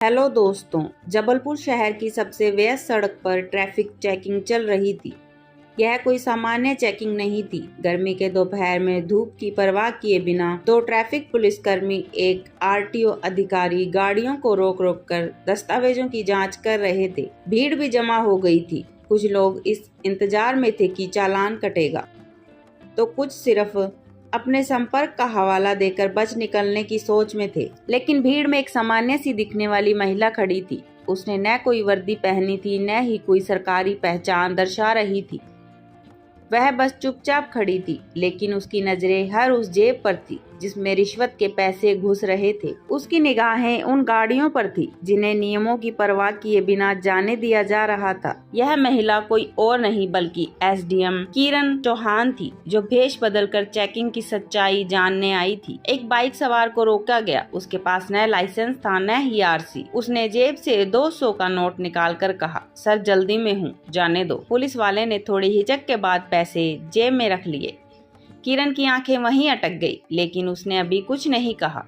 Hello दोस्तों, जबलपुर शहर की सबसे व्यस्त सड़क पर ट्रैफिक चेकिंग चल रही थी। यह कोई सामान्य चेकिंग नहीं थी। गर्मी के दोपहर में धूप की परवाह किए बिना दो ट्रैफिक पुलिसकर्मी एक आरटीओ अधिकारी गाड़ियों को रोक रोक कर दस्तावेजों की जांच कर रहे थे। भीड़ भी जमा हो गई थी। कुछ लोग इस इंतजार में थे कि चालान कटेगा, तो कुछ सिर्फ अपने संपर्क का हवाला देकर बच निकलने की सोच में थे। लेकिन भीड़ में एक सामान्य सी दिखने वाली महिला खड़ी थी। उसने न कोई वर्दी पहनी थी, न ही कोई सरकारी पहचान दर्शा रही थी। वह बस चुपचाप खड़ी थी, लेकिन उसकी नजरें हर उस जेब पर थी जिसमें रिश्वत के पैसे घुस रहे थे। उसकी निगाहें उन गाड़ियों पर थी जिन्हें नियमों की परवाह किए बिना जाने दिया जा रहा था। यह महिला कोई और नहीं बल्कि एसडीएम किरण चौहान थी, जो भेष बदलकर चेकिंग की सच्चाई जानने आई थी। एक बाइक सवार को रोका गया। उसके पास न लाइसेंस था, न ही आरसी। उसने जेब से 200 का नोट निकाल कर कहा, सर जल्दी में हूँ, जाने दो। पुलिस वाले ने थोड़ी हिचक के बाद पैसे जेब में रख लिए। किरण की आंखें वहीं अटक गई, लेकिन उसने अभी कुछ नहीं कहा।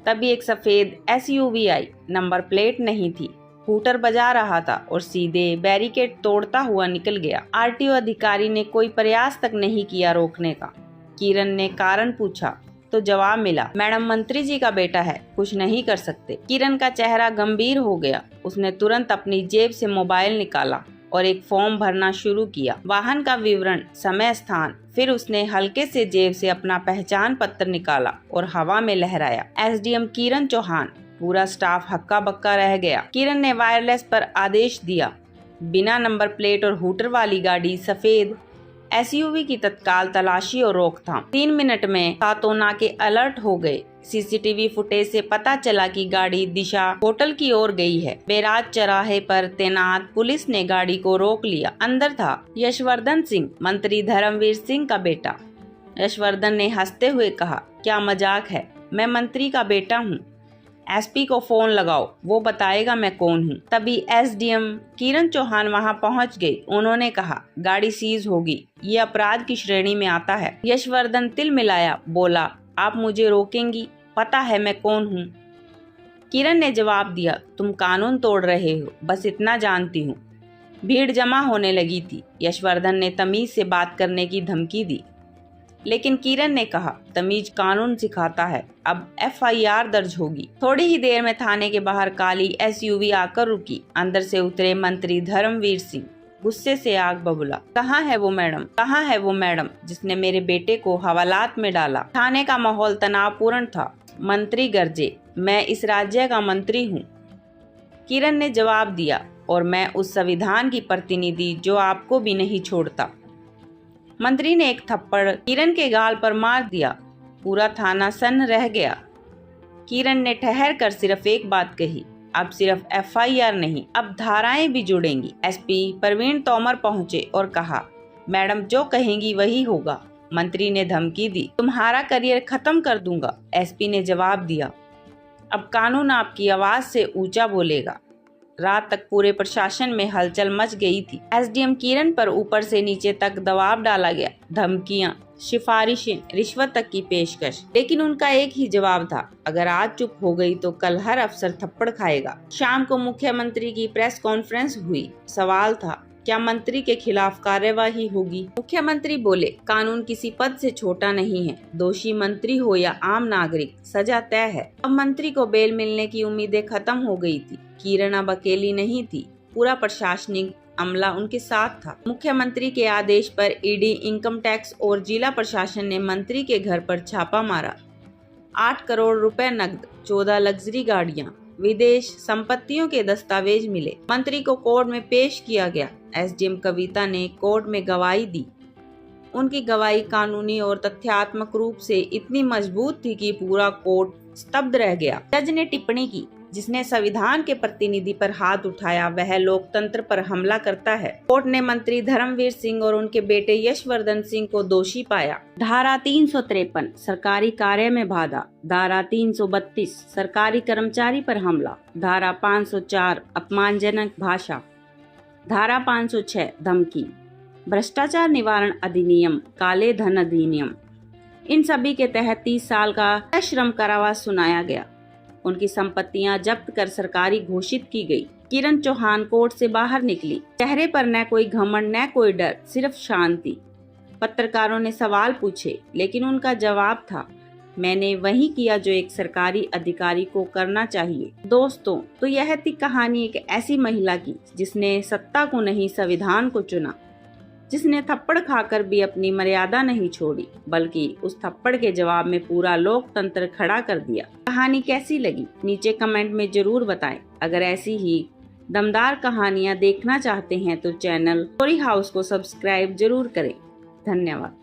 तभी एक सफेद एसयूवी आई। नंबर प्लेट नहीं थी। हूटर बजा रहा था और सीधे बैरिकेड तोड़ता हुआ निकल गया। आरटीओ अधिकारी ने कोई प्रयास तक नहीं किया रोकने का। किरण ने कारण पूछा तो जवाब मिला, मैडम मंत्री जी का बेटा है, कुछ नहीं कर सकते। किरण का चेहरा गंभीर हो गया। उसने तुरंत अपनी जेब से मोबाइल निकाला और एक फॉर्म भरना शुरू किया। वाहन का विवरण, समय, स्थान। फिर उसने हल्के से जेब से अपना पहचान पत्र निकाला और हवा में लहराया। एसडीएम किरण चौहान। पूरा स्टाफ हक्का बक्का रह गया। किरण ने वायरलेस पर आदेश दिया, बिना नंबर प्लेट और हूटर वाली गाड़ी सफेद एसयूवी की तत्काल तलाशी और रोकथाम। 3 मिनट में सातों नाके अलर्ट हो गए। सीसीटीवी फुटेज से पता चला कि गाड़ी दिशा होटल की ओर गई है। बैराज चौराहे पर तैनात पुलिस ने गाड़ी को रोक लिया। अंदर था यशवर्धन सिंह, मंत्री धर्मवीर सिंह का बेटा। यशवर्धन ने हंसते हुए कहा, क्या मजाक है, मैं मंत्री का बेटा हूँ। एसपी को फोन लगाओ, वो बताएगा मैं कौन हूँ। तभी एसडीएम किरण चौहान वहाँ पहुँच गई। उन्होंने कहा, गाड़ी सीज होगी, ये अपराध की श्रेणी में आता है। यशवर्धन तिल मिलाया, बोला, आप मुझे रोकेंगी, पता है मैं कौन हूँ। किरण ने जवाब दिया, तुम कानून तोड़ रहे हो, बस इतना जानती हूँ। भीड़ जमा होने लगी थी। यशवर्धन ने तमीज से बात करने की धमकी दी, लेकिन किरण ने कहा, तमीज कानून सिखाता है, अब एफआईआर दर्ज होगी। थोड़ी ही देर में थाने के बाहर काली एसयूवी आकर रुकी। अंदर से उतरे मंत्री धर्मवीर सिंह। गुस्से से आग बबूला, कहाँ है वो मैडम, कहाँ है वो मैडम जिसने मेरे बेटे को हवालात में डाला। थाने का माहौल तनावपूर्ण था। मंत्री गरजे, मैं इस राज्य का मंत्री हूँ। किरण ने जवाब दिया, और मैं उस संविधान की प्रतिनिधि जो आपको भी नहीं छोड़ता। मंत्री ने एक थप्पड़ किरण के गाल पर मार दिया। पूरा थाना सन्न रह गया। किरण ने ठहर कर सिर्फ एक बात कही, अब सिर्फ एफआईआर नहीं, अब धाराएं भी जुड़ेंगी। एसपी प्रवीण तोमर पहुंचे और कहा, मैडम जो कहेंगी वही होगा। मंत्री ने धमकी दी, तुम्हारा करियर खत्म कर दूंगा। एसपी ने जवाब दिया, अब कानून आपकी आवाज से ऊंचा बोलेगा। रात तक पूरे प्रशासन में हलचल मच गई थी। एसडीएम किरण पर ऊपर से नीचे तक दबाव डाला गया। धमकियां, सिफारिशें, रिश्वत तक की पेशकश। लेकिन उनका एक ही जवाब था, अगर आज चुप हो गई तो कल हर अफसर थप्पड़ खाएगा। शाम को मुख्यमंत्री की प्रेस कॉन्फ्रेंस हुई। सवाल था, क्या मंत्री के खिलाफ कार्यवाही होगी? मुख्यमंत्री बोले, कानून किसी पद से छोटा नहीं है। दोषी मंत्री हो या आम नागरिक, सजा तय है। अब मंत्री को बेल मिलने की उम्मीदें खत्म हो गई थी। किरण अब अकेली नहीं थी। पूरा प्रशासनिक अमला उनके साथ था। मुख्यमंत्री के आदेश पर ईडी, इनकम टैक्स और जिला प्रशासन ने मंत्री के घर पर छापा मारा। 8 करोड़ रुपए नकद, 14 लग्जरी गाड़ियां, विदेश संपत्तियों के दस्तावेज मिले। मंत्री को कोर्ट में पेश किया गया। एसडीएम कविता ने कोर्ट में गवाही दी। उनकी गवाही कानूनी और तथ्यात्मक रूप से इतनी मजबूत थी कि पूरा कोर्ट स्तब्ध रह गया। जज ने टिप्पणी की, जिसने संविधान के प्रतिनिधि पर हाथ उठाया वह लोकतंत्र पर हमला करता है। कोर्ट ने मंत्री धर्मवीर सिंह और उनके बेटे यशवर्धन सिंह को दोषी पाया। धारा 353 सरकारी कार्य में बाधा, धारा 332 सरकारी कर्मचारी पर हमला, धारा 504 अपमानजनक भाषा, धारा 506 धमकी, भ्रष्टाचार निवारण अधिनियम, काले धन अधिनियम, इन सभी के तहत 30 साल का सश्रम कारावास सुनाया गया। उनकी संपत्तियां जब्त कर सरकारी घोषित की गई। किरण चौहान कोर्ट से बाहर निकली। चेहरे पर न कोई घमंड न कोई डर, सिर्फ शांति। पत्रकारों ने सवाल पूछे, लेकिन उनका जवाब था, मैंने वही किया जो एक सरकारी अधिकारी को करना चाहिए। दोस्तों, तो यह थी कहानी एक ऐसी महिला की जिसने सत्ता को नहीं संविधान को चुना, जिसने थप्पड़ खाकर भी अपनी मर्यादा नहीं छोड़ी, बल्कि उस थप्पड़ के जवाब में पूरा लोकतंत्र खड़ा कर दिया। कहानी कैसी लगी नीचे कमेंट में जरूर बताएं। अगर ऐसी ही दमदार कहानियां देखना चाहते हैं तो चैनल स्टोरी हाउस को सब्सक्राइब जरूर करें। धन्यवाद।